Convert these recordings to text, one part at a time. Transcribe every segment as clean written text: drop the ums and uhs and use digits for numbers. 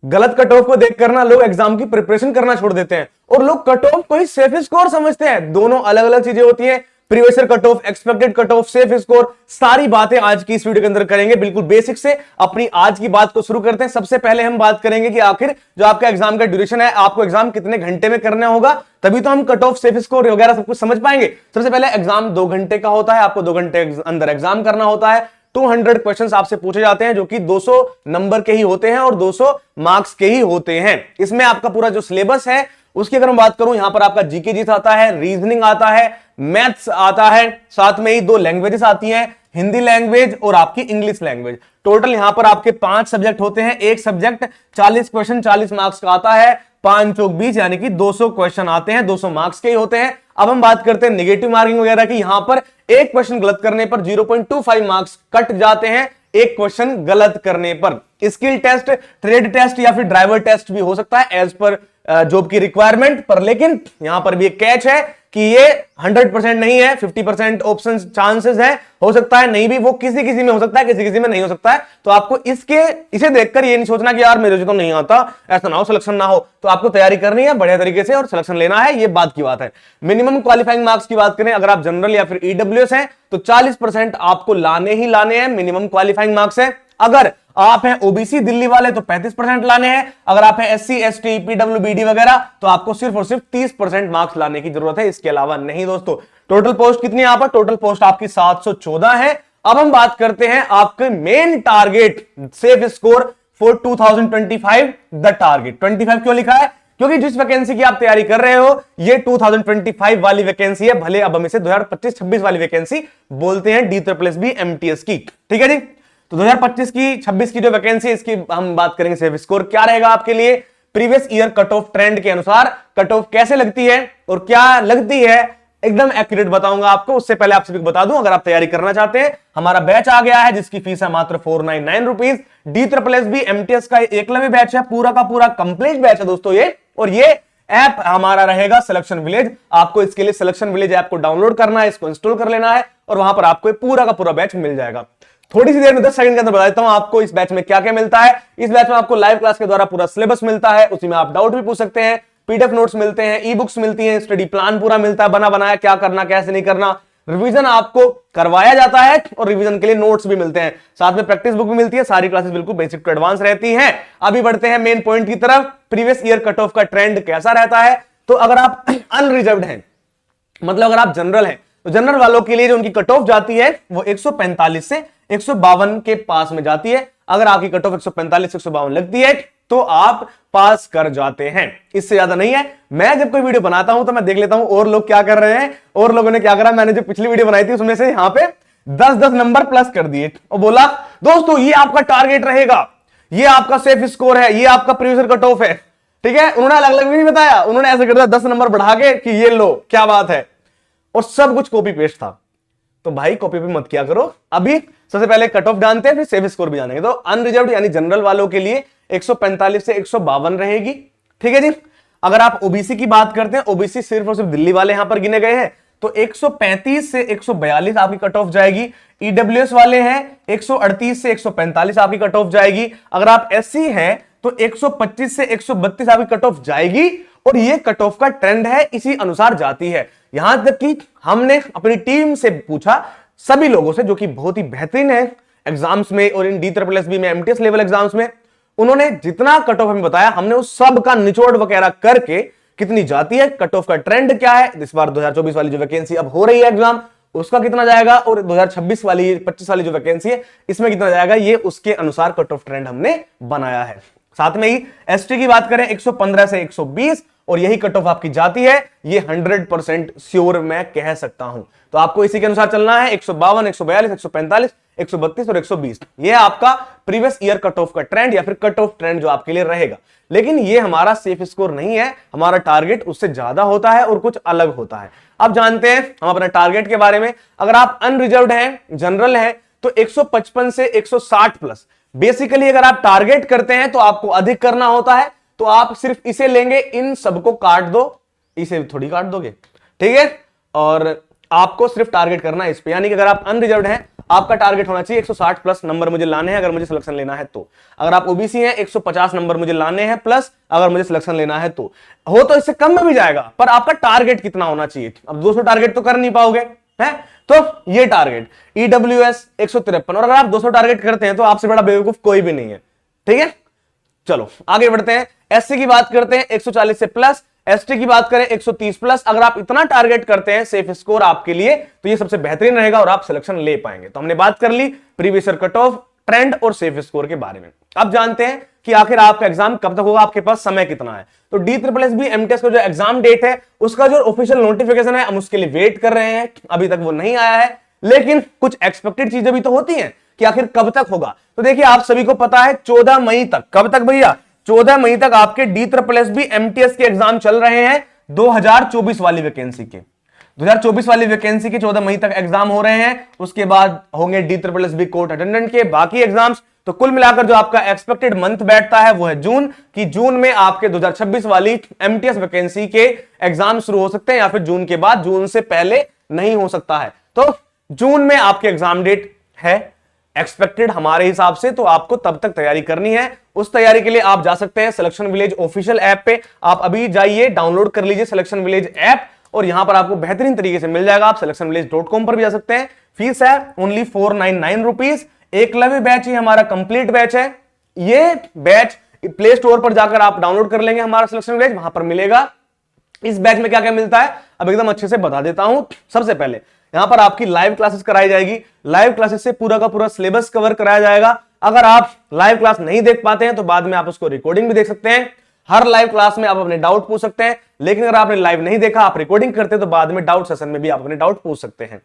गलत cut off को देख कर ना लोग एग्जाम की प्रिपरेशन करना छोड़ देते हैं और लोग कट ऑफ को ही सेफ स्कोर समझते हैं। दोनों अलग अलग चीजें होती हैं। Previous year cut of, expected cut off, safe score, सारी बातें आज की इस वीडियो के अंदर करेंगे। बिल्कुल बेसिक से अपनी आज की बात को शुरू करते हैं। सबसे पहले हम बात करेंगे कि आखिर जो आपका एग्जाम का ड्यूरेशन है, आपको एग्जाम कितने घंटे में करना होगा, तभी तो हम कट ऑफ, सेफ स्कोर वगैरह सब कुछ समझ पाएंगे। सबसे पहले एग्जाम 2 घंटे का होता है, आपको 2 घंटे अंदर एग्जाम करना होता है। 200 क्वेश्चंस आपसे पूछे जाते हैं जो कि 200 नंबर के ही होते हैं और 200 मार्क्स के ही होते हैं। इसमें आपका पूरा जो सिलेबस है उसकी अगर मैं बात करूं, यहां पर आपका जीके जीत आता है, रीजनिंग आता है, मैथ्स आता है, साथ में ही 2 लैंग्वेजेस आती हैं, हिंदी लैंग्वेज और आपकी इंग्लिश लैंग्वेज। टोटल यहां पर आपके 5 सब्जेक्ट होते हैं। एक सब्जेक्ट 40 क्वेश्चन 40 मार्क्स का आता है, 5 चौक 20 यानी कि 200 क्वेश्चन आते हैं, 200 मार्क्स के ही होते हैं। अब हम बात करते हैं नेगेटिव मार्किंग वगैरह की। यहां पर एक क्वेश्चन गलत करने पर 0.25 मार्क्स कट जाते हैं, एक क्वेश्चन गलत करने पर। स्किल टेस्ट, ट्रेड टेस्ट या फिर ड्राइवर टेस्ट भी हो सकता है एज पर जॉब की रिक्वायरमेंट पर, लेकिन यहां पर भी एक कैच है कि ये 100% नहीं है, 50% ऑप्शन चांसेस है, हो सकता है नहीं भी, वो किसी किसी में हो सकता है, किसी किसी में नहीं हो सकता है। तो आपको इसे देखकर ये नहीं सोचना कि यार मेरे जो तो नहीं आता, ऐसा ना हो सिलेक्शन ना हो। तो आपको तैयारी करनी है बढ़िया तरीके से और सिलेक्शन लेना है, ये बात की बात है। मिनिमम क्वालिफाइंग मार्क्स की बात करें, अगर आप जनरल या फिर ईडब्ल्यूएस हैं तो 40% आपको लाने ही लाने हैं, मिनिमम क्वालिफाइंग मार्क्स है। अगर आप हैं ओबीसी दिल्ली वाले तो 35% लाने हैं। अगर आप हैं एससी एसटी पीडब्ल्यूबीडी वगैरह तो आपको सिर्फ और सिर्फ 30% मार्क्स लाने की जरूरत है, इसके अलावा नहीं। दोस्तों टोटल पोस्ट कितनी है? यहां पर टोटल पोस्ट आपकी 714 है। अब हम बात करते हैं आपके main target safe score for 2025। The target 25 क्यों लिखा है? क्योंकि जिस वैकेंसी की आप तैयारी कर रहे हो ये 2025 वाली वैकेंसी है, भले अब हम इसे 2025-26 वाली वैकेंसी बोलते हैं, DSSB MTS की। ठीक है जी। तो 2025 की 26 की जो वैकेंसी है इसकी हम बात करेंगे। सेफ स्कोर क्या रहेगा आपके लिए? Previous year cut off trend के अनुसार कट ऑफ कैसे लगती है और क्या लगती है एकदम एक्यूरेट बताऊंगा आपको। उससे पहले आप सभी को बता दूं, अगर आप तैयारी करना चाहते हैं, हमारा बैच आ गया है जिसकी फीस है मात्र 499 रुपीज। DSSB MTS का एकलव्य बैच है, पूरा का पूरा कंप्लीट बैच है दोस्तों ये। और ये ऐप हमारा रहेगा सिलेक्शन विलेज। आपको इसके लिए सिलेक्शन विलेज ऐप को डाउनलोड करना है, इसको इंस्टॉल कर लेना है और वहां पर आपको पूरा का पूरा बैच मिल जाएगा। थोड़ी सी देर में 10 सेकंड के अंदर बता देता हूं आपको इस बैच में क्या क्या मिलता है। इस बैच में आपको लाइव क्लास के द्वारा पूरा सिलेबस मिलता है, उसी में आप डाउट भी पूछ सकते हैं, पीडीएफ नोट्स मिलते हैं, ई बुक्स मिलती हैं, स्टडी प्लान पूरा मिलता है बना बनाया, क्या करना कैसे नहीं करना, रिवीजन आपको करवाया जाता है और रिवीजन के लिए नोट्स भी मिलते हैं, साथ में प्रैक्टिस बुक भी मिलती है। सारी क्लासेस बिल्कुल बेसिक टू एडवांस रहती हैं। अभी बढ़ते हैं मेन पॉइंट की तरफ। प्रीवियस ईयर कट ऑफ का ट्रेंड कैसा रहता है? तो अगर आप अनरिजर्व्ड हैं, मतलब अगर आप जनरल हैं, तो जनरल वालों के लिए जो उनकी कट ऑफ जाती है वो 145 से 152 के पास में जाती है। अगर आपकी कट ऑफ 145 से 152 लगती है तो आप पास कर जाते हैं, इससे ज्यादा नहीं है। मैं जब कोई वीडियो बनाता हूं तो मैं देख लेता हूं और लोग क्या कर रहे हैं, और लोगों ने क्या करा। मैंने जो पिछली वीडियो बनाई थी उसमें से यहां पे 10-10 नंबर प्लस कर दिए और बोला दोस्तों ये आपका टारगेट रहेगा, ये आपका सेफ स्कोर है, ये आपका प्रीवियस कट ऑफ है। ठीक है, उन्होंने अलग अलग भी नहीं बताया, उन्होंने ऐसे कर दिया 10 नंबर बढ़ा के कि ये लो क्या बात है, और सब कुछ कॉपी पेस्ट था। तो भाई कॉपी पे मत किया करो। अभी सबसे पहले कट ऑफ जानते हैं, फिर सेफ स्कोर भी जानेंगे। तो अनरिजर्व्ड यानी जनरल वालों के लिए 145 से 152 रहेगी। ठीक है जी। अगर आप ओबीसी की बात करते हैं, ओबीसी सिर्फ और सिर्फ दिल्ली वाले यहां पर गिने गए हैं, तो 135 से 142 आपकी कट ऑफ जाएगी। ईडब्ल्यूएस वाले हैं 138 से 145 आपकी कट ऑफ जाएगी। अगर आप एससी हैं तो 125 से 132 आपकी कट ऑफ जाएगी। और ये कट ऑफ का ट्रेंड है, इसी अनुसार जाती है। यहां तक कि हमने अपनी टीम से पूछा सभी लोगों से जो कि बहुत ही बेहतरीन है एग्जाम्स में और इन DSSB में MTS लेवल एग्जाम्स में, उन्होंने जितना कट ऑफ हमें बताया हमने उस सब का निचोड़ वगैरह करके कितनी जाती है, कट ऑफ का ट्रेंड क्या है, इस बार 2024 वाली जो वैकेंसी अब हो रही है एग्जाम उसका कितना जाएगा, और 2026 वाली 25 वाली जो वैकेंसी है इसमें कितना जाएगा, ये उसके अनुसार कट ऑफ ट्रेंड हमने बनाया है। साथ में ही एसटी की बात करें 115 से 120 और यही कट ऑफ आपकी जाती है, ये 100% श्योर मैं कह सकता हूं। तो आपको इसी के अनुसार चलना है। 152, 142, 145, 132 और 120 ये आपका प्रीवियस ईयर कट ऑफ का ट्रेंड या फिर कट ऑफ ट्रेंड जो आपके लिए रहेगा। लेकिन ये हमारा सेफ स्कोर नहीं है, हमारा टारगेट उससे ज्यादा होता है और कुछ अलग होता है। अब जानते हैं हम अपने टारगेट के बारे में। अगर आप अनरिजर्व्ड हैं, जनरल हैं, तो 155 से 160 प्लस बेसिकली अगर आप टारगेट करते हैं तो आपको अधिक करना होता है। तो आप सिर्फ इसे लेंगे, इन सबको काट दो, इसे थोड़ी काट दोगे, ठीक है, और आपको सिर्फ टारगेट करना है इस पे। यानी कि अगर आप अनरिजर्व्ड हैं, आपका टारगेट होना चाहिए 160 प्लस नंबर मुझे लाने हैं अगर मुझे सिलेक्शन लेना है तो। अगर आप ओबीसी हैं 150 नंबर मुझे लाने हैं प्लस अगर मुझे सिलेक्शन लेना है तो। हो तो इससे कम में भी जाएगा, पर आपका टारगेट कितना होना चाहिए। अब 200 टारगेट तो कर नहीं पाओगे है, तो ये टारगेट ईडब्ल्यूएस 153, और अगर आप 200 टारगेट करते हैं तो आपसे बड़ा बेवकूफ कोई भी नहीं है। ठीक है, चलो आगे बढ़ते हैं। एससी की बात करते हैं 140 से प्लस, एसटी की बात करें 130 प्लस। अगर आप इतना टारगेट करते हैं सेफ स्कोर आपके लिए तो ये सबसे बेहतरीन रहेगा और आप सिलेक्शन ले पाएंगे। तो हमने बात कर ली previous year cut off, trend और सेफ स्कोर के बारे में। अब जानते हैं कि आखिर आपका एग्जाम कब तक होगा, आपके पास समय कितना है। तो DSSB MTS का जो एग्जाम डेट है उसका जो ऑफिशियल नोटिफिकेशन है हम उसके लिए वेट कर रहे हैं, अभी तक वो नहीं आया है, लेकिन कुछ एक्सपेक्टेड चीजें भी तो होती हैं कि आखिर कब तक होगा। तो देखिए आप सभी को पता है 14 मई तक, कब तक भैया, 14 मई तक आपके DSSB MTS के एग्जाम चल रहे हैं 2024 वाली वैकेंसी के। 2024 वाली वैकेंसी के 14 मई तक एग्जाम हो रहे हैं, उसके बाद होंगे DSSB कोर्ट अटेंडेंट के बाकी एग्जाम्स। तो कुल मिलाकर जो आपका एक्सपेक्टेड मंथ बैठता है वो है जून, कि जून में आपके 2026 वाली MTS वैकेंसी के एग्जाम शुरू हो सकते हैं या फिर जून के बाद, जून से पहले नहीं हो सकता है। तो जून में आपके एग्जाम डेट है एक्सपेक्टेड हमारे हिसाब से, तो आपको तब तक तैयारी करनी है। उस तैयारी के लिए आप जा सकते हैं सिलेक्शन विलेज ऑफिशियल ऐप पे। आप अभी जाइए, डाउनलोड कर लीजिए सिलेक्शन विलेज ऐप, और यहां पर आपको बेहतरीन तरीके से मिल जाएगा। आप selectionvillage.com पर भी जा सकते हैं। फीस है ओनली 499 रुपीज। एकलव्य बैच ही हमारा कंप्लीट बैच है। ये बैच प्ले स्टोर पर जाकर आप डाउनलोड कर लेंगे हमारा सिलेक्शन विलेज, वहां पर मिलेगा। इस बैच में क्या क्या मिलता है अब एकदम अच्छे से बता देता हूं। सबसे पहले यहां पर आपकी लाइव क्लासेस कराई जाएगी, लाइव क्लासेस से पूरा का पूरा सिलेबस कवर कराया जाएगा। अगर आप लाइव क्लास नहीं देख पाते हैं तो बाद में आप उसको रिकॉर्डिंग भी देख सकते हैं। हर लाइव क्लास में आप अपने डाउट पूछ सकते हैं, लेकिन अगर आपने लाइव नहीं देखा, आप रिकॉर्डिंग करते हैं तो बाद में डाउट सेशन में भी आप अपने डाउट पूछ सकते हैं।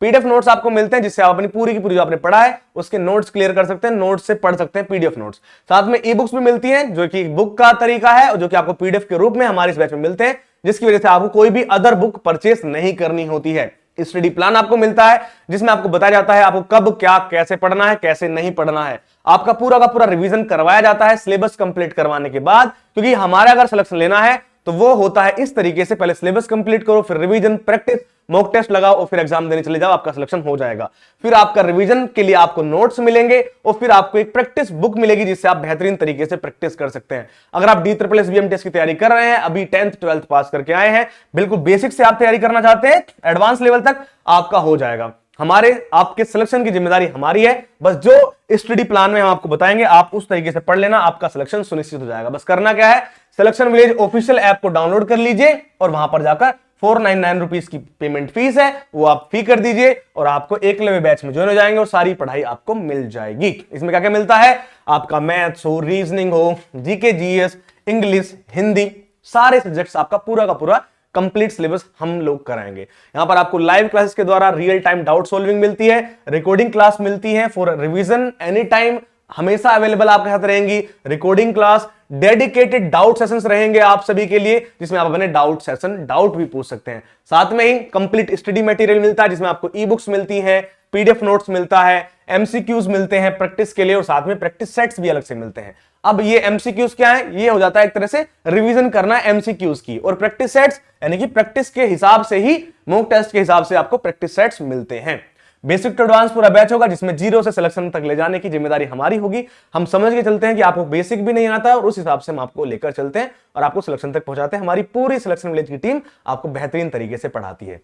पीडीएफ नोट्स आपको मिलते हैं जिससे आप अपनी पूरी की पूरी जो आपने पढ़ा है उसके नोट्स क्लियर कर सकते हैं, नोट्स से पढ़ सकते हैं पीडीएफ नोट्स। साथ में ई बुक्स भी मिलती हैं जो कि बुक का तरीका है और जो कि आपको पीडीएफ के रूप में हमारे इस बैच में मिलते हैं, जिसकी वजह से आपको कोई भी अदर बुक परचेस नहीं करनी होती है। स्टडी प्लान आपको मिलता है जिसमें आपको बताया जाता है आपको कब क्या कैसे पढ़ना है, कैसे नहीं पढ़ना है। आपका पूरा का पूरा रिवीजन करवाया जाता है सिलेबस कंप्लीट करवाने के बाद, क्योंकि हमारा अगर सिलेक्शन लेना है तो वो होता है इस तरीके से, पहले सिलेबस कंप्लीट करो, फिर रिवीजन, प्रैक्टिस, मॉक टेस्ट लगाओ और फिर एग्जाम देने चले जाओ, आपका सिलेक्शन हो जाएगा। फिर आपका रिवीजन के लिए आपको नोट्स मिलेंगे और फिर आपको एक प्रैक्टिस बुक मिलेगी जिससे आप बेहतरीन तरीके से प्रैक्टिस कर सकते हैं। अगर आप DSSB MTS की तैयारी कर रहे हैं, अभी 10th 12th पास करके आए हैं, बिल्कुल बेसिक से आप तैयारी करना चाहते हैं, एडवांस लेवल तक आपका हो जाएगा। हमारे आपके सिलेक्शन की जिम्मेदारी हमारी है, बस जो स्टडी प्लान में हम आपको बताएंगे आप उस तरीके से पढ़ लेना, आपका सिलेक्शन सुनिश्चित हो जाएगा। बस करना क्या है, सिलेक्शन विलेज ऑफिशियल ऐप को डाउनलोड कर लीजिए और वहां पर जाकर 499 रुपीज की पेमेंट फीस है, वो आप फी कर दीजिए और आपको एकलव्य बैच में ज्वाइन हो जाएंगे और सारी पढ़ाई आपको मिल जाएगी। इसमें क्या क्या मिलता है, आपका मैथ्स हो, रीजनिंग हो, जीके जीएस, इंग्लिश, हिंदी, सारे सब्जेक्ट्स आपका पूरा का पूरा कंप्लीट सिलेबस हम लोग कराएंगे। यहां पर आपको लाइव क्लासेस के द्वारा रियल टाइम डाउट सॉल्विंग मिलती है, रिकॉर्डिंग क्लास मिलती है फॉर रिवीजन एनी टाइम, हमेशा अवेलेबल आपके साथ रहेंगी। Recording class, dedicated doubt sessions रहेंगे आप सभी के लिए जिसमें आप अपने डाउट भी पूछ सकते हैं। साथ में ही कंप्लीट स्टडी मटेरियल मिलता है जिसमें आपको ई बुक्स मिलती है, पीडीएफ नोट्स मिलता है, एमसीक्यूज मिलते हैं प्रैक्टिस के लिए और साथ में प्रैक्टिस सेट्स भी अलग से मिलते हैं। अब ये एमसीक्यूज क्या है, ये हो जाता है एक तरह से रिवीजन करना एमसीक्यूज की, और प्रैक्टिस सेट्स यानी कि प्रैक्टिस के हिसाब से ही, मॉक टेस्ट के हिसाब से आपको प्रैक्टिस सेट्स मिलते हैं। बेसिक टू एडवांस पूरा बैच होगा जिसमें 0 से सिलेक्शन तक ले जाने की जिम्मेदारी हमारी होगी। हम समझ के चलते हैं कि आपको बेसिक भी नहीं आता है और उस हिसाब से हम आपको लेकर चलते हैं और आपको सिलेक्शन तक पहुंचाते हैं। हमारी पूरी सिलेक्शन विलेज की टीम आपको बेहतरीन तरीके से पढ़ाती है।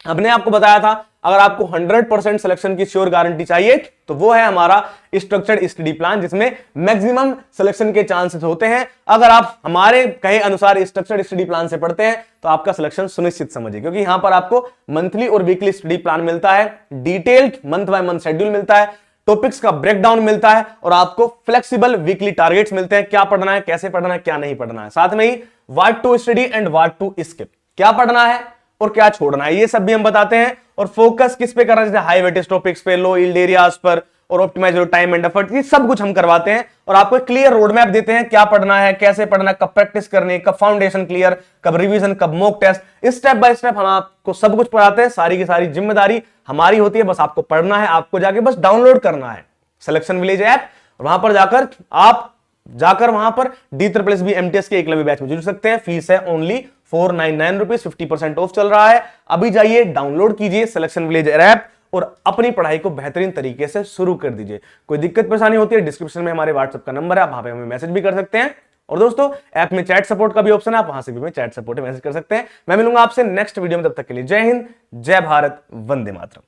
हमने आपको बताया था अगर आपको 100% सिलेक्शन की श्योर गारंटी चाहिए तो वो है हमारा स्ट्रक्चर्ड स्टडी प्लान जिसमें मैक्सिमम सिलेक्शन के चांसेस होते हैं। अगर आप हमारे कहे अनुसार स्ट्रक्चर्ड स्टडी प्लान से पढ़ते हैं तो आपका सिलेक्शन सुनिश्चित समझिए, क्योंकि यहां पर आपको मंथली और वीकली स्टडी प्लान मिलता है, detailed month by month schedule मिलता है, टॉपिक्स का ब्रेकडाउन मिलता है और आपको फ्लेक्सिबल वीकली टारगेट्स मिलते हैं, क्या पढ़ना है, कैसे पढ़ना है, क्या नहीं पढ़ना है। साथ में ही what to study and what to skip, क्या पढ़ना है और क्या छोड़ना है, ये सब भी हम बताते हैं। और फोकस किस पे करना है, जैसे हाई वेटेज टॉपिक्स पे, लो यील्ड एरियाज पर और optimise your time and effort, ये सब कुछ हम करवाते हैं और आपको एक क्लियर रोड मैप देते हैं, क्या पढ़ना है, कैसे पढ़ना है, कब प्रैक्टिस करनी है, कब फाउंडेशन क्लियर, कब रिवीजन, कब mock test, step by step हम आपको सब कुछ पढ़ाते हैं। सारी की सारी जिम्मेदारी हमारी होती है, बस आपको पढ़ना है, आपको जाके बस डाउनलोड करना है सिलेक्शन विलेज ऐप, वहां पर जाकर वहां पर DSSB MTS के एकलव्य बैच में जुड़ सकते हैं। फीस है ओनली 499 रुपीज, 50% ऑफ चल रहा है। अभी जाइए डाउनलोड कीजिए सिलेक्शन विलेज ऐप और अपनी पढ़ाई को बेहतरीन तरीके से शुरू कर दीजिए। कोई दिक्कत परेशानी होती है, डिस्क्रिप्शन में हमारे व्हाट्सएप का नंबर है, आप वहां पे हमें मैसेज भी कर सकते हैं। और दोस्तों ऐप में चैट सपोर्ट का भी ऑप्शन है, आप वहां से भी हमें चैट सपोर्ट मैसेज कर सकते हैं। मैं मिलूंगा आपसे नेक्स्ट वीडियो में, तब तक के लिए जय हिंद, जय भारत, वंदे मातरम।